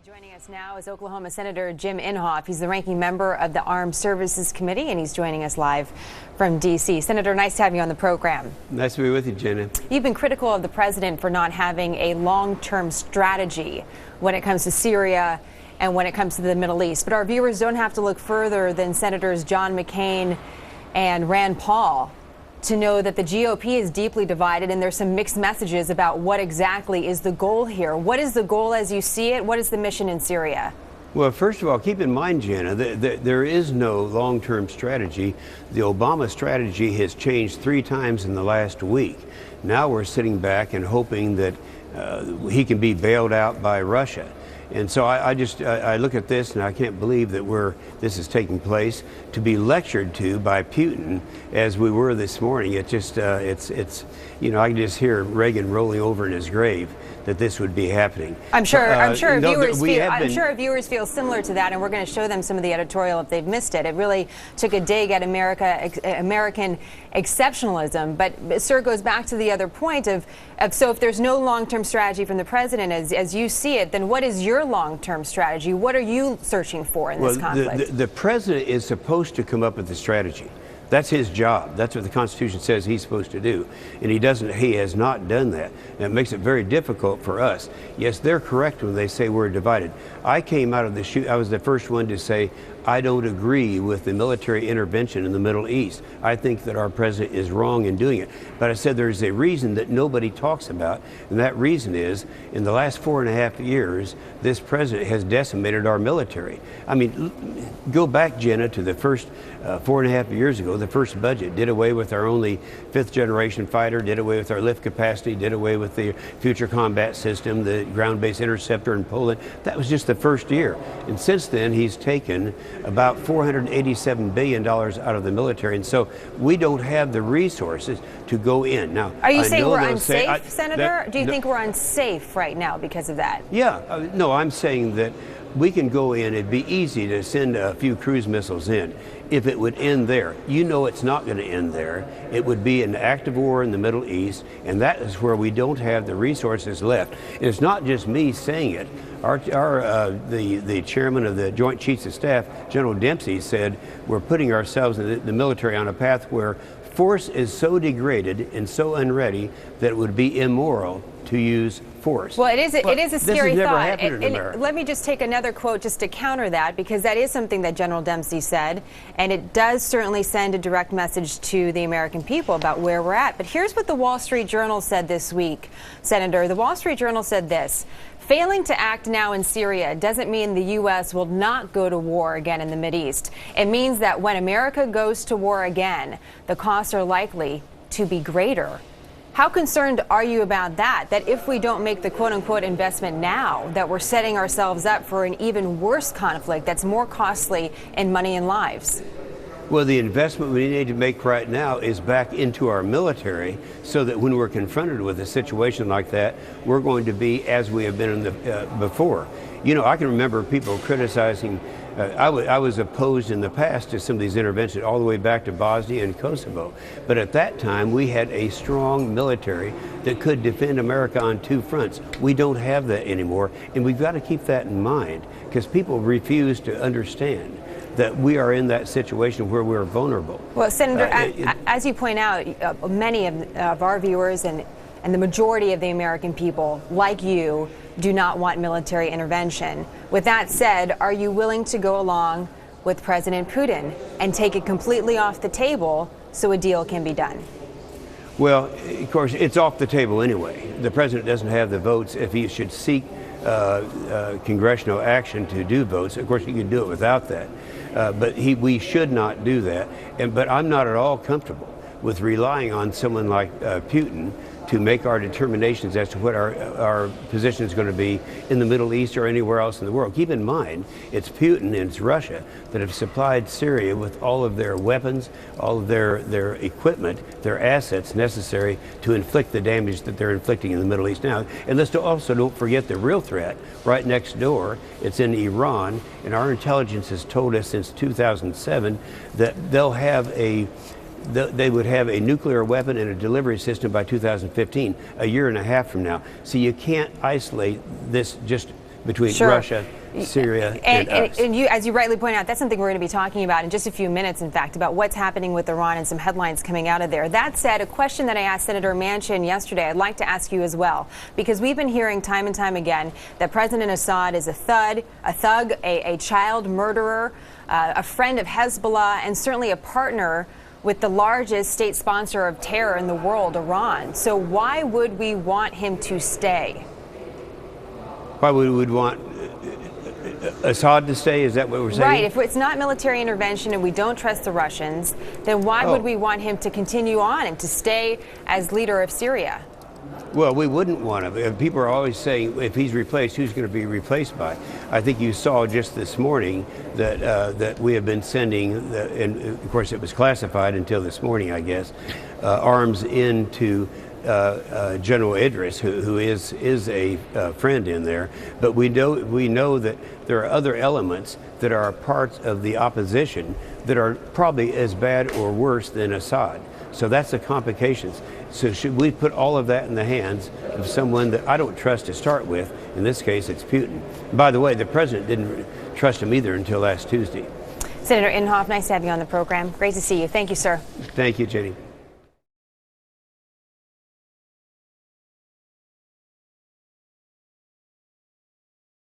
Joining us now is Oklahoma Senator Jim Inhofe. He's the ranking member of the Armed Services Committee, and he's joining us live from D.C. Senator, nice to have you on the program. Nice to be with you, Jenna. You've been critical of the president for not having a long-term strategy when it comes to Syria and when it comes to the Middle East. But our viewers don't have to look further than Senators John McCain and Rand Paul to know that the GOP is deeply divided, and there's some mixed messages about what exactly is the goal here. What is the goal as you see it? What is the mission in Syria? Well, first of all, keep in mind, Jenna, that there is no long-term strategy. The Obama strategy has changed 3 times in the last week. Now we're sitting back and hoping that he can be bailed out by Russia. And so I look at this and I can't believe that this is taking place. To be lectured to by Putin as we were this morning, it just it's you know, I can just hear Reagan rolling over in his grave that this would be happening. I'm sure viewers feel similar to that, and we're going to show them some of the editorial if they've missed it. It really took a dig at American exceptionalism, but sir, it goes back to the other point of so if there's no long-term strategy from the president as you see it, then what is your long-term strategy? What are you searching for in this conflict? The president is supposed to come up with a strategy. That's his job. That's what the Constitution says he's supposed to do. And he has not done that. And it makes it very difficult for us. Yes, they're correct when they say we're divided. I came out of the chute, I was the first one to say, I don't agree with the military intervention in the Middle East. I think that our president is wrong in doing it. But I said there's a reason that nobody talks about, and that reason is in the last 4.5 years, this president has decimated our military. I mean, go back, Jenna, to the first 4.5 years ago, the first budget did away with our only 5th generation fighter, did away with our lift capacity, did away with the future combat system, the ground-based interceptor in Poland. That was just the first year. And since then, he's taken about $487 billion out of the military. And so we don't have the resources to go in. Now, are you saying we're unsafe, Senator? Do you think we're unsafe right now because of that? Yeah. No, I'm saying that we can go in. It'd be easy to send a few cruise missiles in if it would end there. You know it's not going to end there. It would be an active war in the Middle East, and that is where we don't have the resources left. And it's not just me saying it. The chairman of the Joint Chiefs of Staff, General Dempsey, said we're putting ourselves in the military on a path where force is so degraded and so unready that it would be immoral to use force. Well, it is a scary thought. Let me just take another quote just to counter that, because that is something that General Dempsey said, and it does certainly send a direct message to the American people about where we're at. But here's what the Wall Street Journal said this week, Senator. The Wall Street Journal said this: failing to act now in Syria doesn't mean the U.S. will not go to war again in the Mideast. It means that when America goes to war again, the costs are likely to be greater. How concerned are you about that? That if we don't make the quote-unquote investment now, that we're setting ourselves up for an even worse conflict that's more costly in money and lives? Well, the investment we need to make right now is back into our military so that when we're confronted with a situation like that, we're going to be as we have been in before. You know, I can remember people criticizing. I was opposed in the past to some of these interventions all the way back to Bosnia and Kosovo. But at that time, we had a strong military that could defend America on 2 fronts. We don't have that anymore, and we've got to keep that in mind because people refuse to understand that we are in that situation where we're vulnerable. Well, Senator, as you point out, many of our viewers and the majority of the American people, like you, do not want military intervention. With that said, are you willing to go along with President Putin and take it completely off the table so a deal can be done? Well, of course, it's off the table anyway. The president doesn't have the votes. If he should seek congressional action to do votes, of course, he could do it without that. But we should not do that. But I'm not at all comfortable with relying on someone like Putin to make our determinations as to what our position is going to be in the Middle East or anywhere else in the world. Keep in mind, it's Putin and it's Russia that have supplied Syria with all of their weapons, all of their equipment, their assets necessary to inflict the damage that they're inflicting in the Middle East now. And let's also don't forget the real threat right next door. It's in Iran, and our intelligence has told us since 2007 that they would have a nuclear weapon and a delivery system by 2015, a year and a half from now. So you can't isolate this just between Sure. Russia, Syria, and us. And you, as you rightly point out, that's something we're going to be talking about in just a few minutes, in fact, about what's happening with Iran and some headlines coming out of there. That said, a question that I asked Senator Manchin yesterday, I'd like to ask you as well, because we've been hearing time and time again that President Assad is a thug, a child murderer, a friend of Hezbollah, and certainly a partner with the largest state sponsor of terror in the world, Iran. So why would we want him to stay? Why would we want Assad to stay? Is that what we're saying? Right. If it's not military intervention and we don't trust the Russians, then why would we want him to continue on and to stay as leader of Syria? Well, we wouldn't want him. People are always saying, if he's replaced, who's going to be replaced by? I think you saw just this morning that that we have been sending, and of course it was classified until this morning, I guess, arms into General Idris, who is a friend in there. But we know that there are other elements that are parts of the opposition that are probably as bad or worse than Assad. So that's the complications. So should we put all of that in the hands of someone that I don't trust to start with? In this case, it's Putin. By the way, the president didn't trust him either until last Tuesday. Senator Inhofe, nice to have you on the program. Great to see you. Thank you, sir. Thank you, Jenny.